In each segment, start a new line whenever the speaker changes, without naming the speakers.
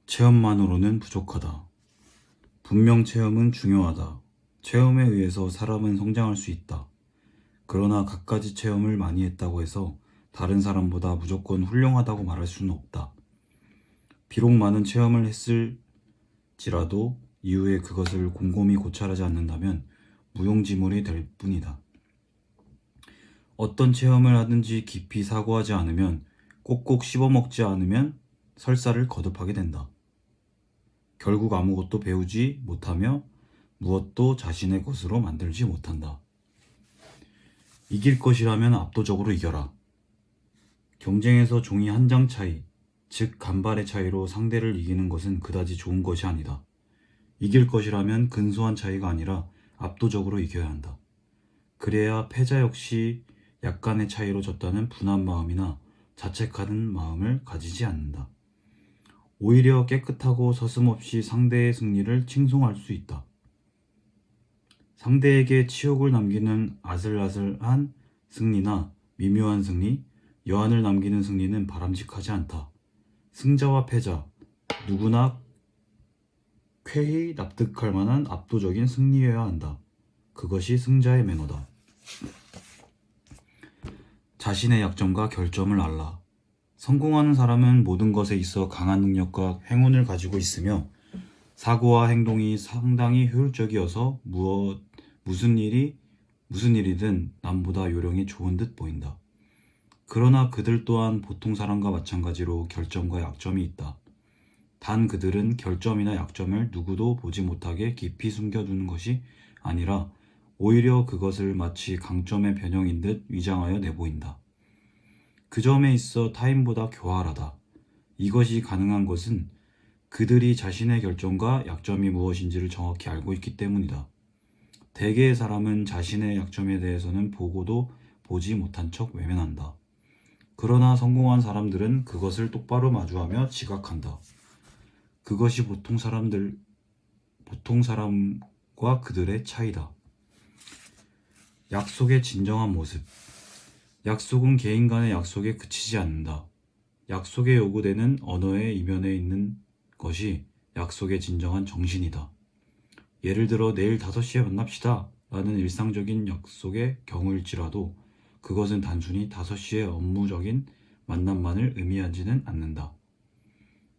체험만으로는 부족하다. 분명 체험은 중요하다. 체험에 의해서 사람은 성장할 수 있다. 그러나 갖가지 체험을 많이 했다고 해서 다른 사람보다 무조건 훌륭하다고 말할 수는 없다. 비록 많은 체험을 했을지라도 이후에 그것을 곰곰이 고찰하지 않는다면 무용지물이 될 뿐이다. 어떤 체험을 하든지 깊이 사고하지 않으면, 꼭꼭 씹어먹지 않으면 설사를 거듭하게 된다. 결국 아무것도 배우지 못하며 무엇도 자신의 것으로 만들지 못한다. 이길 것이라면 압도적으로 이겨라. 경쟁에서 종이 한 장 차이, 즉 간발의 차이로 상대를 이기는 것은 그다지 좋은 것이 아니다. 이길 것이라면 근소한 차이가 아니라 압도적으로 이겨야 한다. 그래야 패자 역시 약간의 차이로 졌다는 분한 마음이나 자책하는 마음을 가지지 않는다. 오히려 깨끗하고 서슴없이 상대의 승리를 칭송할 수 있다. 상대에게 치욕을 남기는 아슬아슬한 승리나 미묘한 승리, 여한을 남기는 승리는 바람직하지 않다. 승자와 패자, 누구나 쾌히 납득할 만한 압도적인 승리여야 한다. 그것이 승자의 매너다. 자신의 약점과 결점을 알라. 성공하는 사람은 모든 것에 있어 강한 능력과 행운을 가지고 있으며 사고와 행동이 상당히 효율적이어서 무슨 일이든 남보다 요령이 좋은 듯 보인다. 그러나 그들 또한 보통 사람과 마찬가지로 결점과 약점이 있다. 단 그들은 결점이나 약점을 누구도 보지 못하게 깊이 숨겨두는 것이 아니라 오히려 그것을 마치 강점의 변형인 듯 위장하여 내보인다. 그 점에 있어 타인보다 교활하다. 이것이 가능한 것은 그들이 자신의 결점과 약점이 무엇인지를 정확히 알고 있기 때문이다. 대개의 사람은 자신의 약점에 대해서는 보고도 보지 못한 척 외면한다. 그러나 성공한 사람들은 그것을 똑바로 마주하며 지각한다. 그것이 보통 사람과 그들의 차이다. 약속의 진정한 모습. 약속은 개인 간의 약속에 그치지 않는다. 약속에 요구되는 언어의 이면에 있는 것이 약속의 진정한 정신이다. 예를 들어 내일 5시에 만납시다 라는 일상적인 약속의 경우일지라도 그것은 단순히 5시의 업무적인 만남만을 의미하지는 않는다.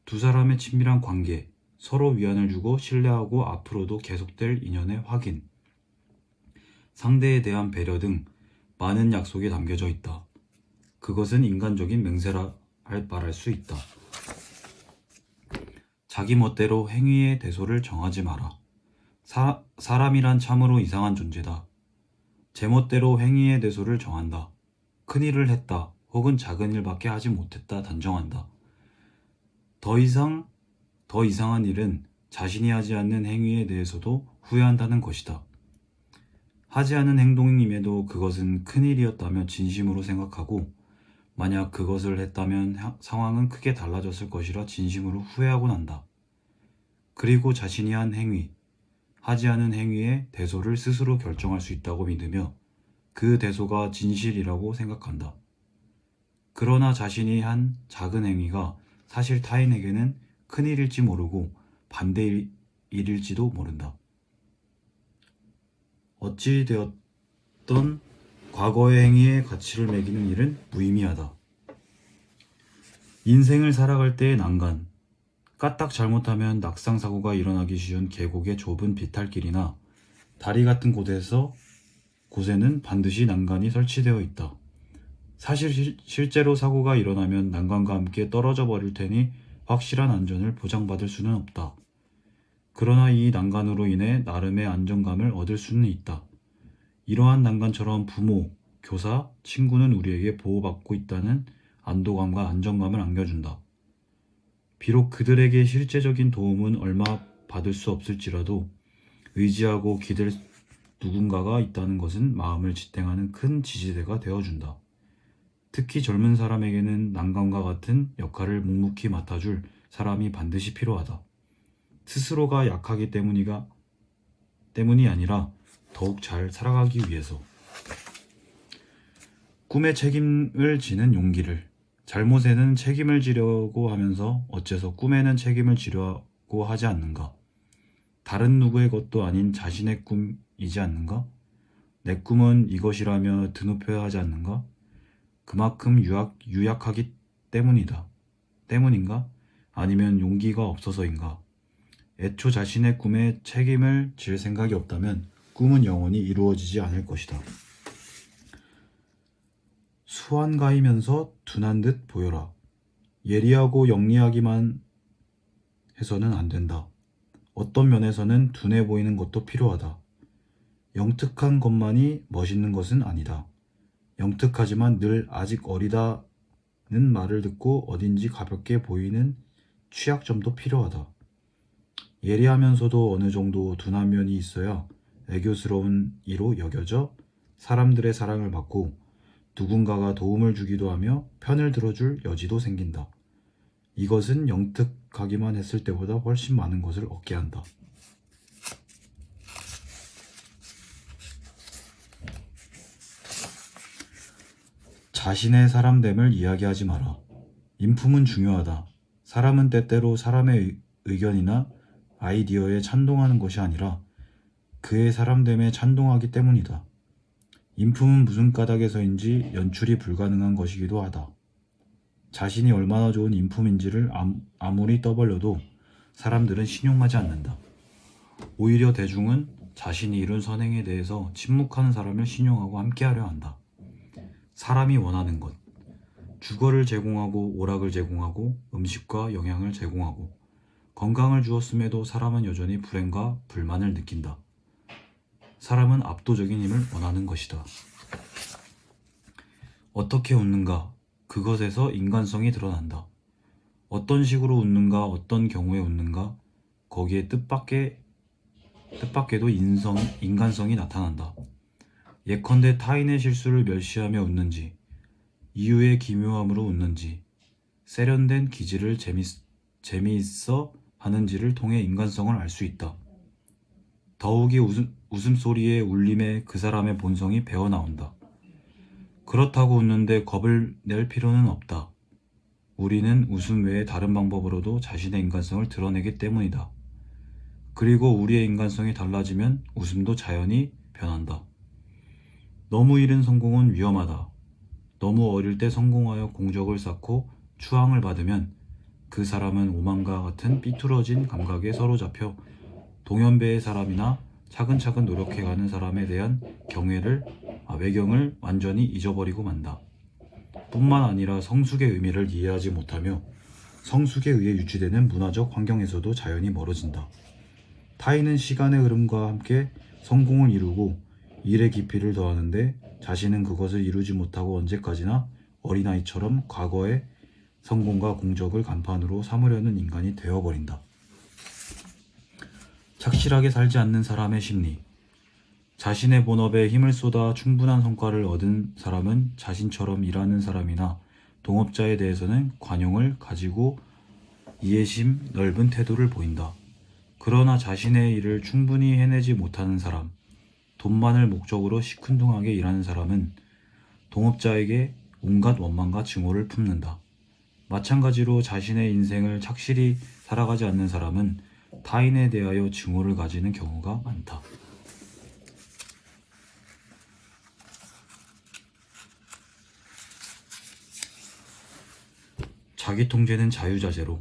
두 사람의 친밀한 관계, 서로 위안을 주고 신뢰하고 앞으로도 계속될 인연의 확인, 상대에 대한 배려 등 많은 약속이 담겨져 있다. 그것은 인간적인 맹세라 말할 수 있다. 자기 멋대로 행위의 대소를 정하지 마라. 사람이란 참으로 이상한 존재다. 제멋대로 행위의 대소를 정한다. 큰일을 했다 혹은 작은 일밖에 하지 못했다 단정한다. 더 이상한 일은 자신이 하지 않는 행위에 대해서도 후회한다는 것이다. 하지 않은 행동임에도 그것은 큰일이었다며 진심으로 생각하고 만약 그것을 했다면 상황은 크게 달라졌을 것이라 진심으로 후회하곤 한다. 그리고 자신이 한 행위, 하지 않은 행위의 대소를 스스로 결정할 수 있다고 믿으며 그 대소가 진실이라고 생각한다. 그러나 자신이 한 작은 행위가 사실 타인에게는 큰일일지 모르고 반대일일지도 모른다. 어찌 되었던 과거의 행위에 가치를 매기는 일은 무의미하다. 인생을 살아갈 때의 난간, 까딱 잘못하면 낙상사고가 일어나기 쉬운 계곡의 좁은 비탈길이나 다리 같은 곳에는 반드시 난간이 설치되어 있다. 사실 실제로 사고가 일어나면 난간과 함께 떨어져 버릴 테니 확실한 안전을 보장받을 수는 없다. 그러나 이 난간으로 인해 나름의 안정감을 얻을 수는 있다. 이러한 난간처럼 부모, 교사, 친구는 우리에게 보호받고 있다는 안도감과 안정감을 안겨준다. 비록 그들에게 실제적인 도움은 얼마 받을 수 없을지라도 의지하고 기댈 누군가가 있다는 것은 마음을 지탱하는 큰 지지대가 되어준다. 특히 젊은 사람에게는 난간과 같은 역할을 묵묵히 맡아줄 사람이 반드시 필요하다. 스스로가 약하기 때문이 아니라 더욱 잘 살아가기 위해서. 꿈에 책임을 지는 용기를. 잘못에는 책임을 지려고 하면서 어째서 꿈에는 책임을 지려고 하지 않는가? 다른 누구의 것도 아닌 자신의 꿈이지 않는가? 내 꿈은 이것이라며 드높여야 하지 않는가? 그만큼 유약하기 때문인가? 아니면 용기가 없어서인가? 애초 자신의 꿈에 책임을 질 생각이 없다면 꿈은 영원히 이루어지지 않을 것이다. 수완가이면서 둔한 듯 보여라. 예리하고 영리하기만 해서는 안 된다. 어떤 면에서는 둔해 보이는 것도 필요하다. 영특한 것만이 멋있는 것은 아니다. 영특하지만 늘 아직 어리다는 말을 듣고 어딘지 가볍게 보이는 취약점도 필요하다. 예리하면서도 어느 정도 둔한 면이 있어야 애교스러운 이로 여겨져 사람들의 사랑을 받고 누군가가 도움을 주기도 하며 편을 들어줄 여지도 생긴다. 이것은 영특하기만 했을 때보다 훨씬 많은 것을 얻게 한다. 자신의 사람됨을 이야기하지 마라. 인품은 중요하다. 사람은 때때로 사람의 의견이나 아이디어에 찬동하는 것이 아니라 그의 사람됨에 찬동하기 때문이다. 인품은 무슨 까닭에서인지 연출이 불가능한 것이기도 하다. 자신이 얼마나 좋은 인품인지를 아무리 떠벌려도 사람들은 신용하지 않는다. 오히려 대중은 자신이 이룬 선행에 대해서 침묵하는 사람을 신용하고 함께하려 한다. 사람이 원하는 것, 주거를 제공하고 오락을 제공하고 음식과 영양을 제공하고 건강을 주었음에도 사람은 여전히 불행과 불만을 느낀다. 사람은 압도적인 힘을 원하는 것이다. 어떻게 웃는가? 그것에서 인간성이 드러난다. 어떤 식으로 웃는가? 어떤 경우에 웃는가? 거기에 뜻밖에도 인간성이 나타난다. 예컨대 타인의 실수를 멸시하며 웃는지, 이유의 기묘함으로 웃는지, 세련된 기질을 재미있어 하는지를 통해 인간성을 알 수 있다. 더욱이 웃음소리에 울림에 그 사람의 본성이 배어나온다. 그렇다고 웃는데 겁을 낼 필요는 없다. 우리는 웃음 외에 다른 방법으로도 자신의 인간성을 드러내기 때문이다. 그리고 우리의 인간성이 달라지면 웃음도 자연히 변한다. 너무 이른 성공은 위험하다. 너무 어릴 때 성공하여 공적을 쌓고 추앙을 받으면 그 사람은 오만과 같은 삐뚤어진 감각에 사로잡혀 동연배의 사람이나 차근차근 노력해가는 사람에 대한 외경을 완전히 잊어버리고 만다. 뿐만 아니라 성숙의 의미를 이해하지 못하며 성숙에 의해 유지되는 문화적 환경에서도 자연히 멀어진다. 타인은 시간의 흐름과 함께 성공을 이루고 일의 깊이를 더하는데 자신은 그것을 이루지 못하고 언제까지나 어린아이처럼 과거의 성공과 공적을 간판으로 삼으려는 인간이 되어버린다. 착실하게 살지 않는 사람의 심리. 자신의 본업에 힘을 쏟아 충분한 성과를 얻은 사람은 자신처럼 일하는 사람이나 동업자에 대해서는 관용을 가지고 이해심 넓은 태도를 보인다. 그러나 자신의 일을 충분히 해내지 못하는 사람, 돈만을 목적으로 시큰둥하게 일하는 사람은 동업자에게 온갖 원망과 증오를 품는다. 마찬가지로 자신의 인생을 착실히 살아가지 않는 사람은 타인에 대하여 증오를 가지는 경우가 많다. 자기 통제는 자유자재로.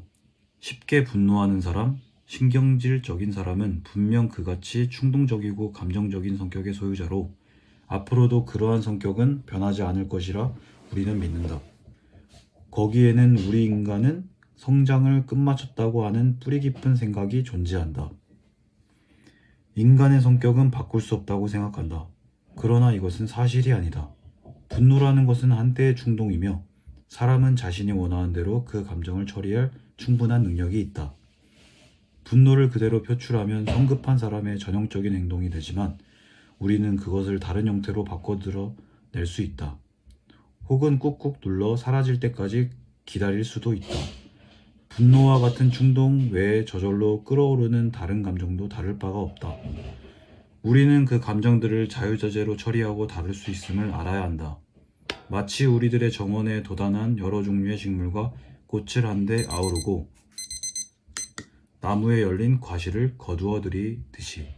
쉽게 분노하는 사람, 신경질적인 사람은 분명 그같이 충동적이고 감정적인 성격의 소유자로 앞으로도 그러한 성격은 변하지 않을 것이라 우리는 믿는다. 거기에는 우리 인간은 성장을 끝마쳤다고 하는 뿌리 깊은 생각이 존재한다. 인간의 성격은 바꿀 수 없다고 생각한다. 그러나 이것은 사실이 아니다. 분노라는 것은 한때의 충동이며 사람은 자신이 원하는 대로 그 감정을 처리할 충분한 능력이 있다. 분노를 그대로 표출하면 성급한 사람의 전형적인 행동이 되지만 우리는 그것을 다른 형태로 바꿔드러낼 수 있다. 혹은 꾹꾹 눌러 사라질 때까지 기다릴 수도 있다. 분노와 같은 충동 외에 저절로 끓어오르는 다른 감정도 다를 바가 없다. 우리는 그 감정들을 자유자재로 처리하고 다룰 수 있음을 알아야 한다. 마치 우리들의 정원에 도단한 여러 종류의 식물과 꽃을 한데 아우르고 나무에 열린 과실을 거두어 들이듯이